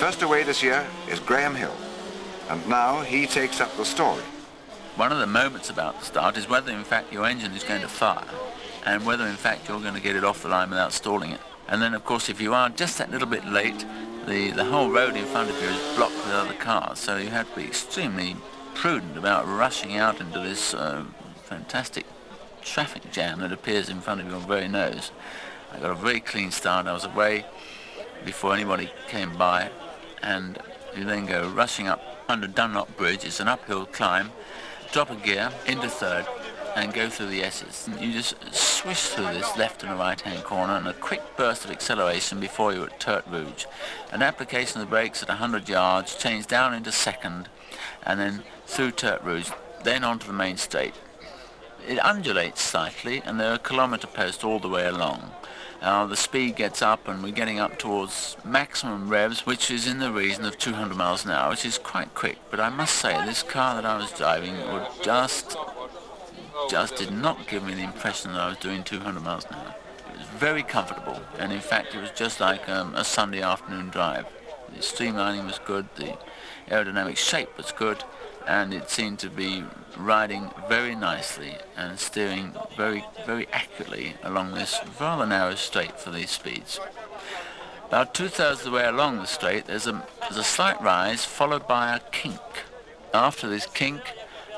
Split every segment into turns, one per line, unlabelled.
First away this year is Graham Hill, and now he takes up the story.
One of the moments about the start is whether in fact your engine is going to fire and whether in fact you're going to get it off the line without stalling it. And then of course if you are just that little bit late, the whole road in front of you is blocked with other cars, so you have to be extremely prudent about rushing out into this fantastic traffic jam that appears in front of your very nose. I got a very clean start. I was away before anybody came by, and you then go rushing up under Dunlop Bridge. It's an uphill climb, drop a gear into third and go through the S's. You just swish through this left and right hand corner and a quick burst of acceleration before you're at Turret Rouge. An application of the brakes at 100 yards, change down into second and then through Turret Rouge, then onto the main straight. It undulates slightly and there are kilometre posts all the way along. The speed gets up and we're getting up towards maximum revs, which is in the region of 200 miles an hour, which is quite quick. But I must say, this car that I was driving would just did not give me the impression that I was doing 200 miles an hour. It was very comfortable, and in fact it was just like a Sunday afternoon drive. The streamlining was good, the aerodynamic shape was good, and it seemed to be riding very nicely and steering very, very accurately along this rather narrow straight for these speeds. About 2/3 of the way along the straight there's a slight rise followed by a kink. After this kink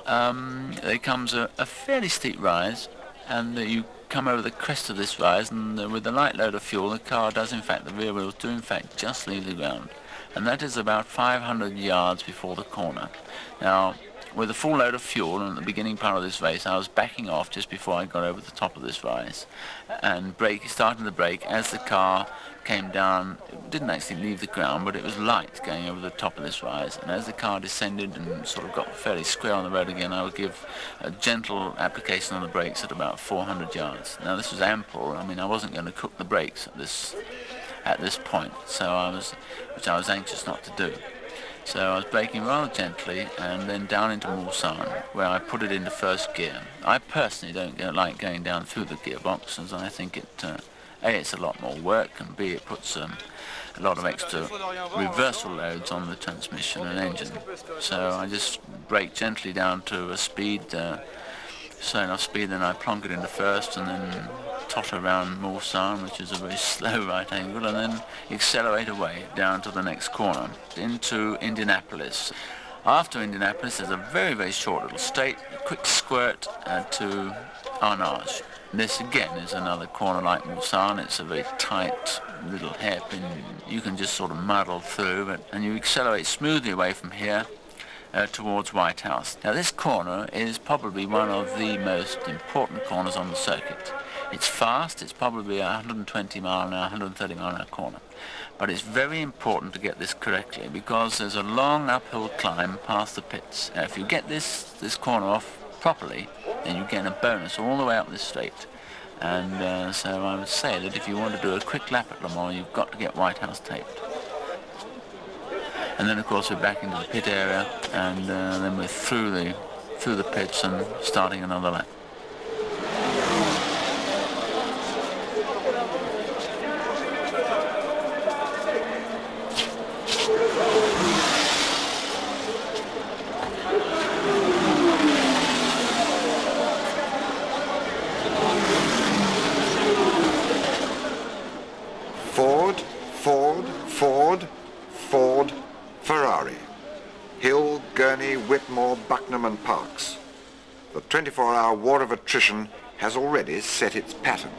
there comes a fairly steep rise, and you come over the crest of this rise, and with a light load of fuel the car does in fact, the rear wheels do in fact just leave the ground, and that is about 500 yards before the corner. Now with a full load of fuel and at the beginning part of this race I was backing off just before I got over the top of this rise and starting the brake as the car came down. It didn't actually leave the ground, but it was light going over the top of this rise, and as the car descended and sort of got fairly square on the road again, I would give a gentle application on the brakes at about 400 yards. Now this was ample. I mean, I wasn't going to cook the brakes at this point, which I was anxious not to do. So I was braking rather gently and then down into Mulsanne, where I put it into first gear. I personally don't like going down through the gearbox, as I think A, it's a lot more work, and B, it puts a lot of extra reversal loads on the transmission and engine. So I just brake gently down to a speed, slow enough speed, then I plonk it into first and then totter around Mulsanne, which is a very slow right angle, and then accelerate away down to the next corner into Indianapolis. After Indianapolis there's a very, very short little straight, a quick squirt to Arnage. This again is another corner like Mulsanne. It's a very tight little hairpin. You can just sort of muddle through, and you accelerate smoothly away from here towards White House. Now this corner is probably one of the most important corners on the circuit. It's fast, it's probably a 120 mile an hour, 130 mile an hour corner. But it's very important to get this correctly because there's a long uphill climb past the pits. Now if you get this corner off properly, then you get a bonus all the way up this straight. And so I would say that if you want to do a quick lap at Le Mans, you've got to get White House taped. And then of course we're back into the pit area, and then we're through the pits and starting another lap.
Ford, Ferrari, Hill, Gurney, Whitmore, Bucknam and Parks. The 24-hour war of attrition has already set its pattern.